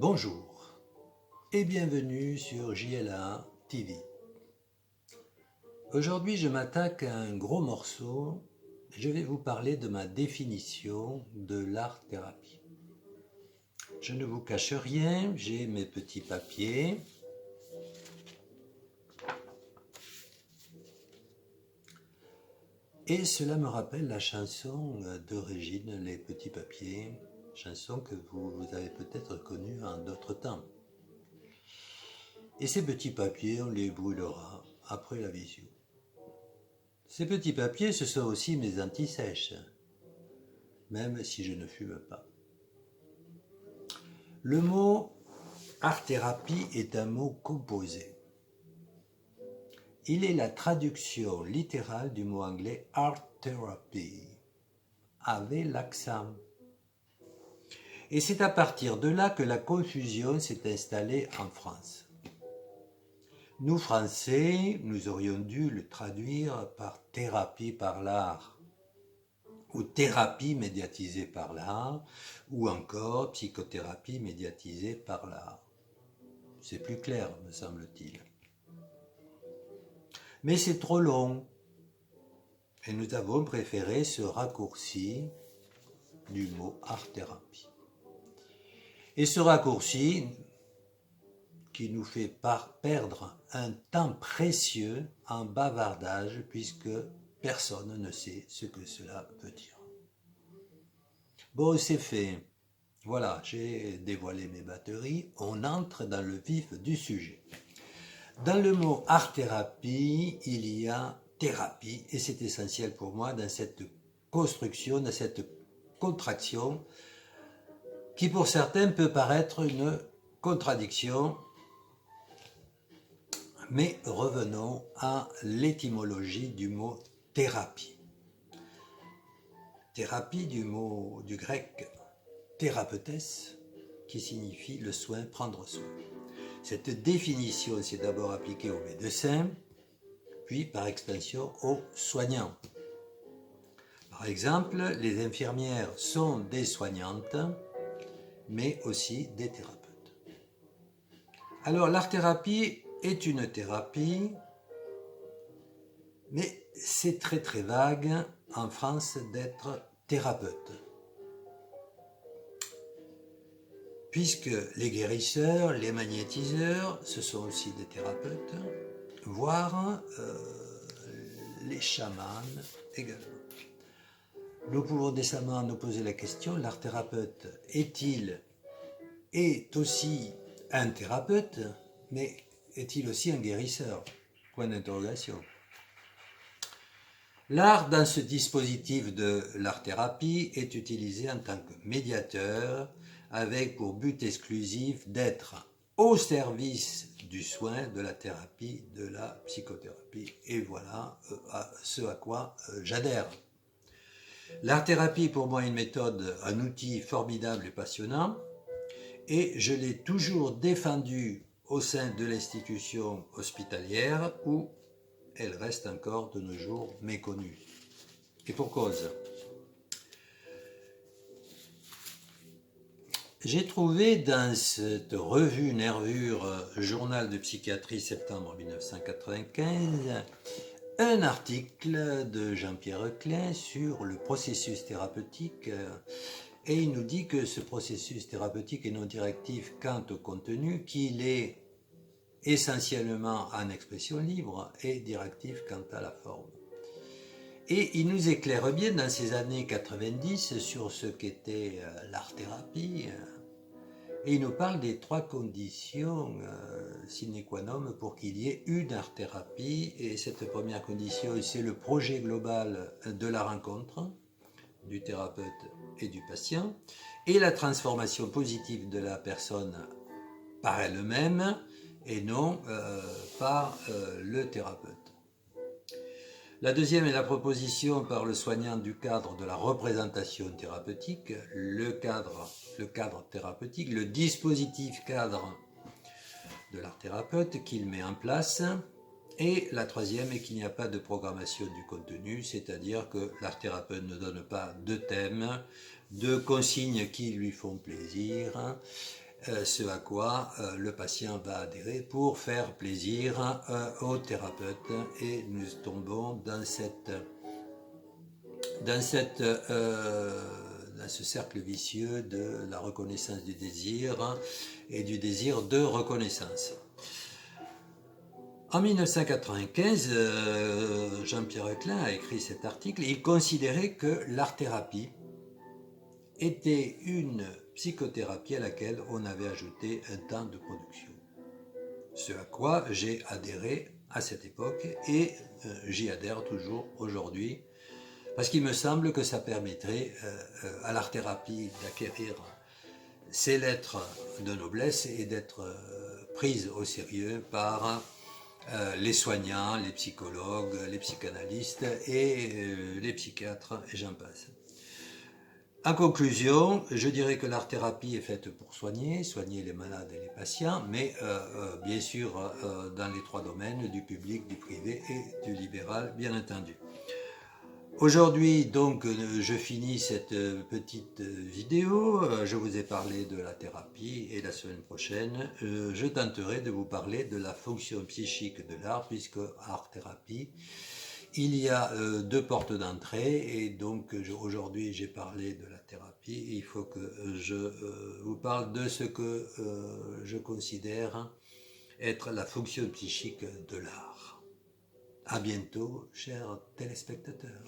Bonjour et bienvenue sur JLA TV. Aujourd'hui, je m'attaque à un gros morceau. Je vais vous parler de ma définition de l'art-thérapie. Je ne vous cache rien, j'ai mes petits papiers. Et cela me rappelle la chanson de Régine, Les Petits Papiers, chanson que vous avez peut-être connue en d'autres temps. Et ces petits papiers, on les brûlera après la visio. Ces petits papiers, ce sont aussi mes antisèches, même si je ne fume pas. Le mot art-thérapie est un mot composé. Il est la traduction littérale du mot anglais art therapy, avec l'accent. Et c'est à partir de là que la confusion s'est installée en France. Nous, Français, nous aurions dû le traduire par thérapie par l'art, ou thérapie médiatisée par l'art, ou encore psychothérapie médiatisée par l'art. C'est plus clair, me semble-t-il. Mais c'est trop long, et nous avons préféré ce raccourci du mot art-thérapie. Et ce raccourci qui nous fait perdre un temps précieux en bavardage, puisque personne ne sait ce que cela veut dire. Bon, c'est fait. Voilà, j'ai dévoilé mes batteries. On entre dans le vif du sujet. Dans le mot art-thérapie, il y a thérapie, et c'est essentiel pour moi dans cette construction, dans cette contraction, qui pour certains peut paraître une contradiction. Mais revenons à l'étymologie du mot thérapie. Thérapie du grec thérapeutes, qui signifie le soin, prendre soin. Cette définition s'est d'abord appliquée aux médecins, puis par extension aux soignants. Par exemple, les infirmières sont des soignantes, mais aussi des thérapeutes. Alors l'art-thérapie est une thérapie, mais c'est très très vague en France d'être thérapeute. Puisque les guérisseurs, les magnétiseurs, ce sont aussi des thérapeutes, voire les chamans également. Nous pouvons décemment nous poser la question, l'art-thérapeute est aussi un thérapeute, mais est-il aussi un guérisseur? Point d'interrogation. L'art, dans ce dispositif de l'art-thérapie, est utilisé en tant que médiateur, avec pour but exclusif d'être au service du soin, de la thérapie, de la psychothérapie. Et voilà ce à quoi j'adhère. L'art-thérapie, pour moi, est une méthode, un outil formidable et passionnant, et je l'ai toujours défendu au sein de l'institution hospitalière où elle reste encore de nos jours méconnue. Et pour cause. J'ai trouvé dans cette revue Nervure, journal de psychiatrie, septembre 1995, un article de Jean-Pierre Klein sur le processus thérapeutique, et il nous dit que ce processus thérapeutique est non directif quant au contenu, qu'il est essentiellement en expression libre et directif quant à la forme. Et il nous éclaire bien dans ces années 90 sur ce qu'était l'art-thérapie, et il nous parle des 3 conditions sine qua non pour qu'il y ait une art-thérapie. Et cette première condition, c'est le projet global de la rencontre du thérapeute et du patient, et la transformation positive de la personne par elle-même, et non par le thérapeute. La deuxième est la proposition par le soignant du cadre de la représentation thérapeutique, le cadre thérapeutique, le dispositif cadre de l'art thérapeute qu'il met en place. Et la troisième est qu'il n'y a pas de programmation du contenu, c'est-à-dire que l'art thérapeute ne donne pas de thème, de consignes qui lui font plaisir, ce à quoi le patient va adhérer pour faire plaisir au thérapeute. Et nous tombons dans ce cercle vicieux de la reconnaissance du désir et du désir de reconnaissance. En 1995, Jean-Pierre Klein a écrit cet article. Il considérait que l'art-thérapie était une psychothérapie à laquelle on avait ajouté un temps de production. Ce à quoi j'ai adhéré à cette époque et j'y adhère toujours aujourd'hui, parce qu'il me semble que ça permettrait à l'art-thérapie d'acquérir ses lettres de noblesse et d'être prise au sérieux par les soignants, les psychologues, les psychanalystes et les psychiatres, et j'en passe. En conclusion, je dirais que l'art-thérapie est faite pour soigner les malades et les patients, mais bien sûr dans les trois domaines, du public, du privé et du libéral, bien entendu. Aujourd'hui, donc, je finis cette petite vidéo. Je vous ai parlé de la thérapie et la semaine prochaine, je tenterai de vous parler de la fonction psychique de l'art, puisque art-thérapie, il y a deux portes d'entrée et donc aujourd'hui j'ai parlé de la thérapie. Il faut que je vous parle de ce que je considère être la fonction psychique de l'art. À bientôt, chers téléspectateurs.